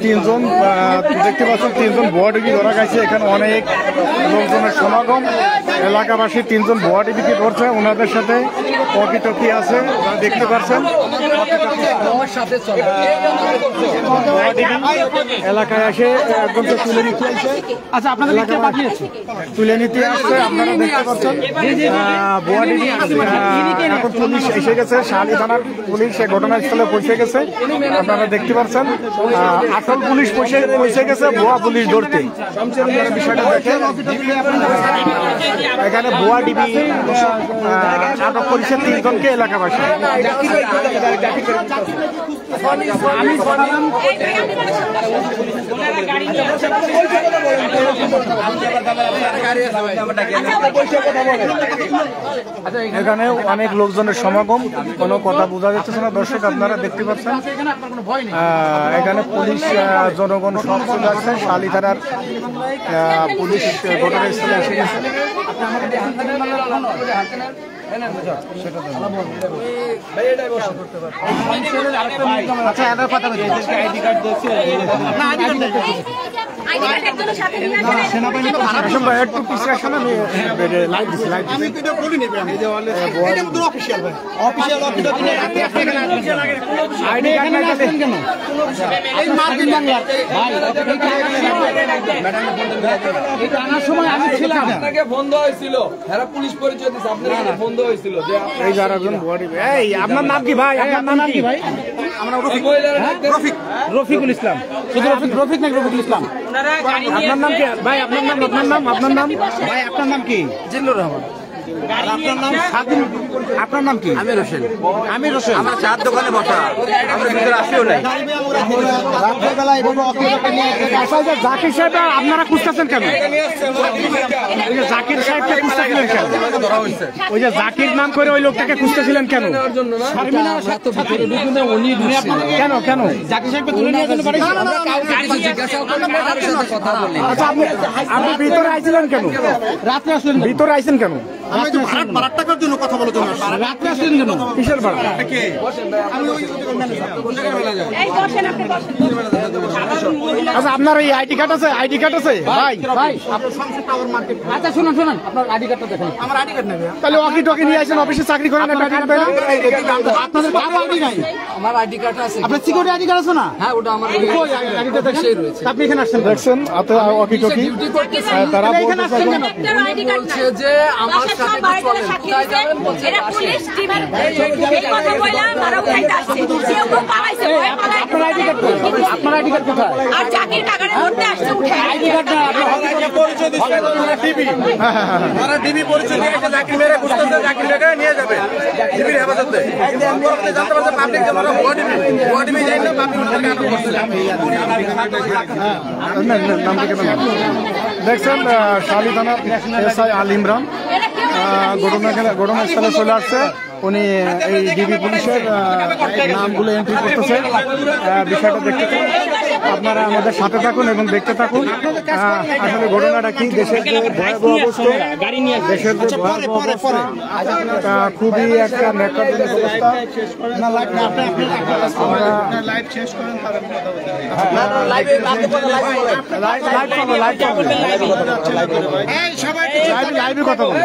তিনজন দেখতে পাচ্ছেন, তিনজন ভুয়া ডিবি ধরা গেছে। এখানে অনেক লোকজনের সমাগম। এলাকাবাসী তিনজন ভুয়া ডিবিকে ধরছে, ওনাদের সাথে টকি আছে দেখতে পাচ্ছেন। এলাকায় এসে একজনকে তুলে নিতে আসছে। আচ্ছা, আপনাদের তুলে নিতে আসছে, আপনারা দেখতে পাচ্ছেন। ভুয়া ডিবি এখন পুলিশ এসে গেছে, শাহালি থানার পুলিশ ঘটনাস্থলে পৌঁছে গেছে, আপনারা দেখতে পাচ্ছেন। আসল পুলিশ পৌঁছে গেছে ভুয়া পুলিশ ধরতে। বিষয়টা দেখেন, এখানে ভুয়া ডিবি আটক করেছে তিনজনকে এলাকাবাসী। এখানে অনেক লোকজনের সমাগম, কোনো কথা বোঝা যাচ্ছে না। দর্শক আপনারা দেখতে পাচ্ছেন, এখানে পুলিশ জনগণ সব চলে আসছে। শাহালি থানার পুলিশ ঘটনাস্থলে এসে গেছে। আপনার নাম কি ভাই? আপনার নাম কি ভাই? রফিকুল ইসলাম। শুধু রফিক নাকি রফিকুল ইসলাম? আপনার নাম কি ভাই? আপনার নাম ভাই? আপনার নাম কি? জিল্লুর রহমান। আপনার নাম কি? আমির হোসেন। আমির হোসেন, আমার চার দোকানে বসা, আমরা ভিতরে আসিও নাই। জাকির সাহেব আপনারা খুঁজতেছেন কেন? জাকির সাহেবকে খুঁজতেছিলেন কেন? ওই যে জাকির নাম করে ওই লোকটাকে খুঁজতেছিলেন কেন? কেন কেন জাকির সাহেবকে তুলে নিয়ে আসতে পারি? আপনি ভিতরে আইছিলেন কেন? রাত্রে আসলেন ভিতরে আইছেন কেন? টাকার জন্য কথা বলো। রাত্রে আসলেন কেন? কিসের ভাড়া? আচ্ছা, আপনার এই আইডি কার্ড আছে? আইডি কার্ড আছে ভাই? ভাই আচ্ছা শুনুন, আপনার আইডি কার্ডটা দেখেন। আমার আইডি কার্ড নেবে, তাহলে ওয়াকি টকি নিয়ে আসেন, অফিসে চাকরি করেন। আপনাদের কারো আইডি নাই? আমার আইডি কার্ড আছে। আপনার সিকিউরিটি আইডি কার্ড আছে না? হ্যাঁ, ওটা আমার আইডিটা দেখেন। আপনি এখানে আসছেন, দেখছেন ওয়াকি টকি তারা বলছে যে আমার সাথে আপনার আইডি কার্ড কোথায়? আর জাকির কাকারে ধরতে আসছে, উঠে আইডি কার্ড না। পরিচয় দিচ্ছে ডিবি, তারা ডিবি পরিচয় দিয়ে এসে জাকির মেরে খুঁজতেছে, জাকির মেরে নিয়ে যাবে ডিবির হেফাজতে। জানতে পারছে পাবলিক যে বড় ডিবি যাই না, পাবলিক দেখছেন। শাহালি থানার এসআই আল ইমরান ঘটনাস্থলে চলে আসছে। উনি এই ডিবি পুলিশের নামগুলো এন্ট্রি করতেছে। বিষয়টা দেখতে থাকুন, আপনারা আমাদের সাথে থাকুন এবং দেখতে থাকুন আসলে ঘটনাটা কি। দেশের যে ভয়াবহ অবস্থা, দেশের যে ভয়াবহ অবস্থা, খুবই একটা ন্যাক্কারজনক অবস্থা। লাইভে কথা বলুন।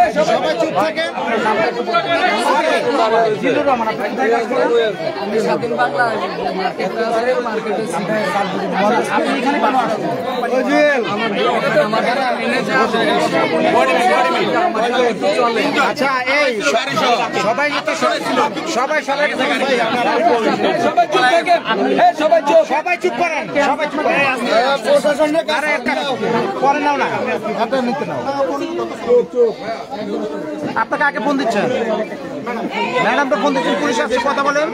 আচ্ছা, এই সবাই সবাই চুপ করেন, প্রশাসন পরে নাও না, নিতে নাও। আপনাকে আগে ফোন দিচ্ছেন ম্যাডাম, তো ফোন দিচ্ছেন, পুলিশ আসছে, কথা বলেন।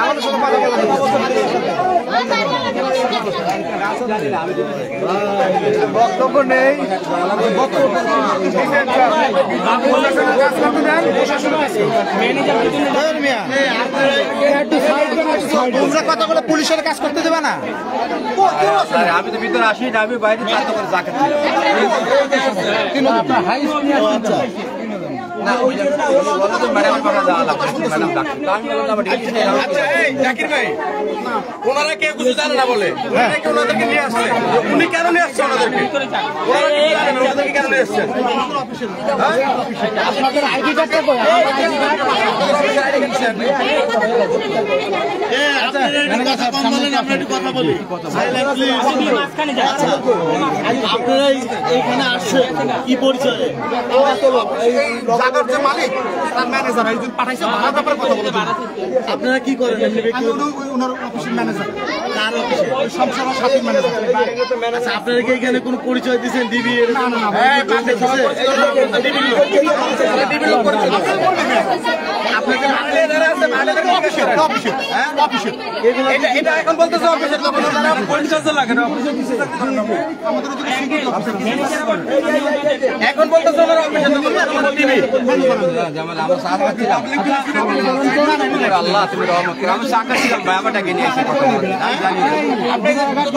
আমাদের সাথে কথা বলেন। বক্তব্য নেই, তোমরা কথা বলে পুলিশের কাজ করতে দেবে না। আমি তো ভিতরে আসি না, আমি বাইরে জাকির ভাই ওনারা কেউ কিছু জানে না বলে ওনাদেরকে নিয়ে আসছে, উনি কেন নিয়ে আসছে ওনাদেরকে? ওনাদেরকে কেন নিয়ে আসছেন? আপনাদের আইডি কার্ডটা কই? আপনারা এখানে আসছেন কি পরিচয়ে? জায়গার যে মালিক তার ম্যানেজার একজন পাঠাইছে, ভাড়ার ব্যাপারে কথা বলে। আপনারা কি করেন? ওনার অফিসের ম্যানেজার, কার অফিসে? সংসার সাথী ম্যানেজার। আচ্ছা, আপনারা কি এখানে কোনো পরিচয় দিচ্ছেন? ডিবি? না না না, এটা এখন বলতেছে অফিসের লোক, লাগে না এখন বলতেছে ওনারা অফিসের লোক। আল্লাহ তুমি রহমত করো। আমি চা খাচ্ছিলাম ভাই, আমার ডেকে নিয়ে এসে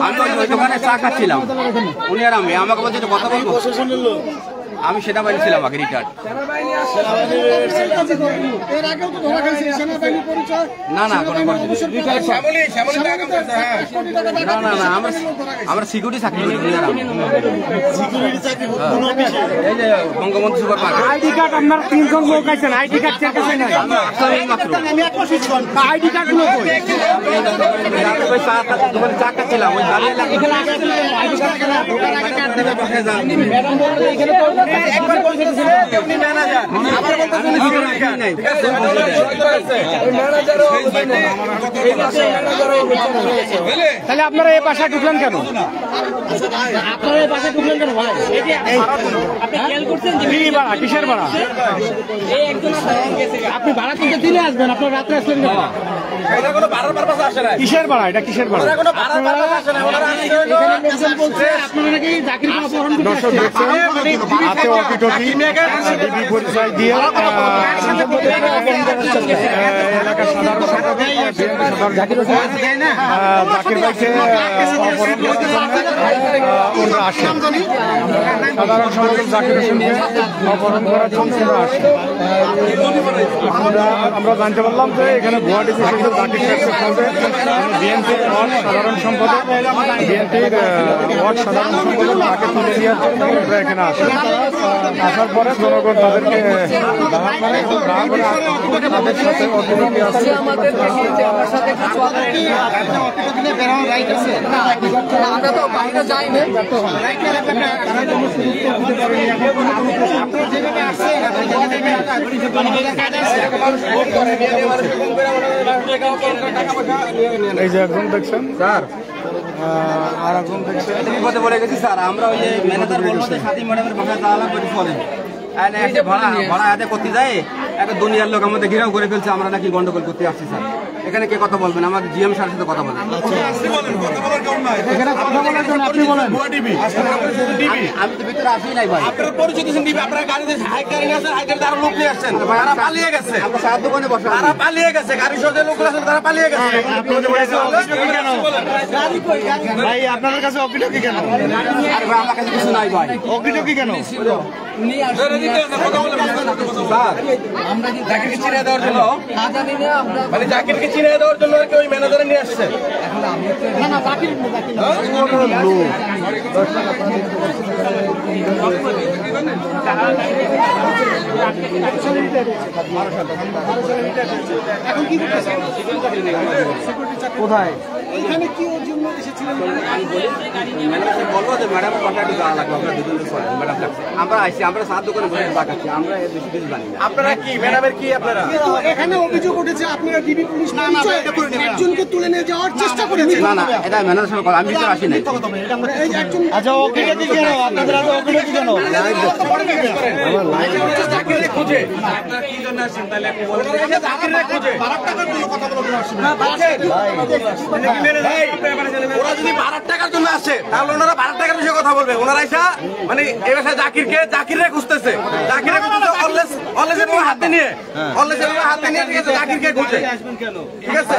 আমি ওই দোকানে চা খাচ্ছিলাম, উনি আর আমি আমাকে বলছে কথা বলবো। আমি সেনাবাহিনী ছিলাম আগে, রিটায়ার্ড। না না না না, আমরা সিকিউরিটি চাকরি করি। এই যে Bangabandhu super market. ID card আপনার 3 জন লোক আছেন, আইডি কার্ড চেক আছে না? আইডি কার্ড গুলো কই? দোকানে চা খাচ্ছিলাম, ওই দাঁড়িয়ে আইডি কার্ড কেনা ঢোকার আগে কার্ড দেবে পাশে যান। ম্যাডাম বলতে এখানে একবার বলছেন উনি ম্যানেজার, আবার বলতেছেন উনি সিকিউরিটি নাই। ঠিক আছে, তাহলে আপনারা এই বাসায় ঢুকলেন কেন? আপনারা এই বাসায় ঢুকলেন কেন ভাই? কিসের ভাড়া? আপনি ভাড়া কিনতে দিলে আসবেন, আপনার রাত্রে আসলেন কেন? কিসের ভাড়া? এটা কিসের ভাড়া? আপনারা নাকি চাকরি অপহরণ করতে পরিচয় দিয়ে এলাকার সাধারণ জাকির ভাইকে অপহরণ করতে ওরা আসে, সাধারণ সম্পাদক জাকির হোসেনকে অপহরণ করার জন্য ওরা আসে। আমরা জানতে পারলাম যে এখানে গুয়াহাটি জাকির বিএনপির সাধারণ সম্পাদক, বিএনপির সাধারণ সম্পাদক তাকে তুলে নেওয়ার জন্য ওরা এখানে আসে। আসার পরে জনগণ তাদেরকে তাদের সাথে অটোমেটিক আসছে। আমরা তো বাইরে যাই না। এই যে একজন দেখছেন স্যার, আর একজন দেখছেন বিপদে পড়ে গেছি স্যার। আমরা ওই যে ম্যানেজার বলবো যে সাথী ম্যাডামের বাসায় যাওয়া করে চলেন, ভাড়া হাতে করতে যায় একটা দুনিয়ার লোক আমাদের ঘিরাও করে ফেলছে, আমরা নাকি গন্ডগোল করতে আসছি স্যার। এখানে কে কথা বলবেন? আমার জিএম স্যারের সাথে কথা বলেন। আমি তো ভিতরে আসি নাই ভাই। আপনারা পরিচয় দিয়েছেন দিবি, আপনারা গাড়িতে হাইকারি নিয়ে আসেন, হাইকারি তারা লোক নিয়ে আসছেন, তারা পালিয়ে গেছে। আমরা সাত দোকানে বসে, তারা পালিয়ে গেছে, গাড়ি সহ যে লোকগুলো আছে তারা পালিয়ে গেছে। ভাই আপনাদের কাছে অকিটকি কেন? আরে ভাই আমার কাছে কিছু নাই ভাই। অকিটকি কেন? আমরা কি জাকিরকে চিনে দেওয়ার জন্য, মানে জাকিরকে চিনে দেওয়ার জন্য আর কি ওই ম্যানেজারে নিয়ে আসছে? কোথায়? বলবো যে ম্যাডাম কন্ট্রাক্টে যাওয়া লাগবে, আমরা দুজন ম্যাডাম লাগছে। আমরা আসছি, আমরা সাত দোকানে বসে দেখাচ্ছি, আমরা এর বেশি কিছু জানি না। আপনারা কি ম্যাডামের কি আপনারা? এখানে অভিযোগ উঠেছে আপনারা ডিবি পুলিশ একজনকে তুলে নিয়ে যাওয়ার চেষ্টা করেছেন। না না, এটা ম্যানেজার সঙ্গে কথা, আমি ভিতরে আসি নাই। আচ্ছা অকিটকি কেন? আপনাদের আগে অকিটকি কেন? জাকিরে খুঁজে আপনারা কি জন্য আসেন? তাহলে জাকিরে খুঁজে 12 টাকার কোনো কথা বলতে আসেন না। ওরা যদি 12 টাকার জন্য আসে তাহলে ওনারা 12 টাকার বিষয়ে কথা বলবে। ওনারা এসে মানে এই ভাষায় জাকিরে খুঁজতেছে, জাকিরে খুঁজতেছে অললেস এর হাতে নিয়ে, অললেস এর হাতে নিয়ে ঠিক আছে জাকিরকে খুঁজে, ঠিক আছে।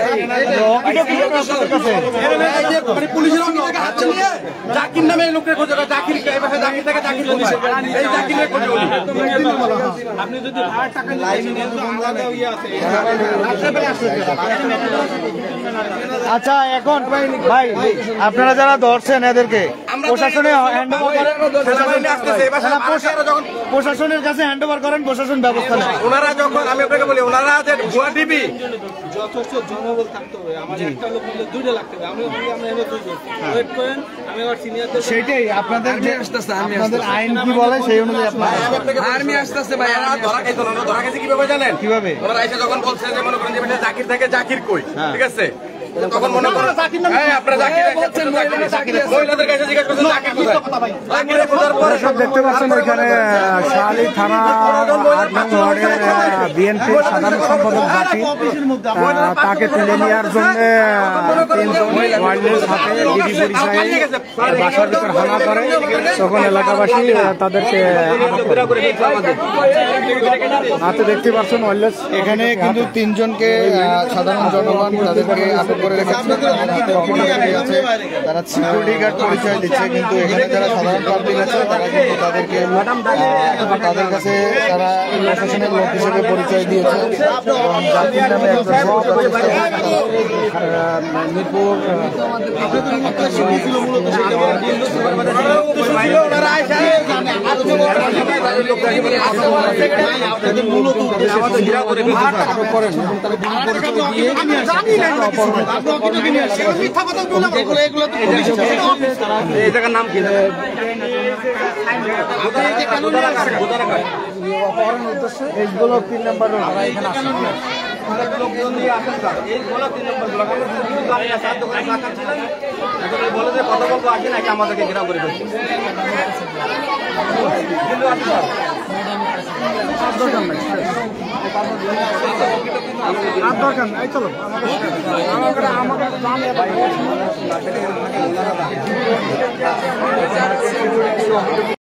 মানে পুলিশের অঙ্গটাকে হাতে নিয়ে জাকির নামে এই লোককে খোঁজে, জাকির এই ভাষায় জাকির থেকে জাকির খুঁজে, এই জাকিরে খোঁজে উনি। আপনি যদি 12 টাকা আচ্ছা এখন ভাই আপনারা যারা ধরছেন এদেরকে প্রশাসনে প্রশাসনের কাছে হ্যান্ড ওভার করেন, প্রশাসন ব্যবস্থা নেয়। ওনারা যখন আমি আপনাকে বলি ওনারা যে ভুয়া ডিবি যথেষ্ট জনবল থাকতে হবে। আমার একটা লোক মিলে 2টা লাগতে হবে। আমি বলি আমরা এবার 2 জন ওয়েট করেন, আমি আবার সিনিয়রদের সেইটাই আপনাদের যে আপনাদের আইন কি বলে সেই অনুযায়ী আপনারা আর্মি আসতেছে ভাই, ধরা খাইতো না, ধরা খাইছে কিভাবে জানেন? কিভাবে? ওনারা এসে যখন বলছে যে মনে করেন যে বেটা জাকির থেকে জাকির কই, ঠিক আছে, তখন মনে করেন হ্যাঁ আপনারা জাকির বলছেন, মহিলাদের কাছে জিজ্ঞাসা করছেন জাকির কোথায়, জাকিরে খোঁজার পরে সব দেখতে পাচ্ছেন এখানে শাহালি থানা 8 নং ওয়ার্ডের বিএনপির সাধারণ সম্পাদক জাকির, তাকে তুলে নেওয়ার জন্য 3 জন ওয়ার্ডের সাথে ডিবি পরিচয়ে বাসার ভিতর হানা করে, তখন এলাকাবাসী তাদেরকে হাতে দেখতে পাচ্ছেন ওয়ারলেস। এখানে কিন্তু 3 জনকে সাধারণ জনগণ তাদেরকে আটক করে রেখেছে, তারা সিকিউরিটি গার্ড পরিচয় দিচ্ছে, কিন্তু এখানে যারা সাধারণ পাবলিক আছে তারা কিন্তু তাদেরকে তাদের কাছে তারা প্রশাসনের লোক হিসেবে পরিচয় দিয়েছে। এবং জাকির নামে একজন মিরপুর এই জায়গার নাম কি? এইগুলো 3 নম্বর বলে যে কথা বলবো আসে নাকি আমাদেরকে ঘেরাও করে ফেলছে। দরকার নাই, চলো আমাকে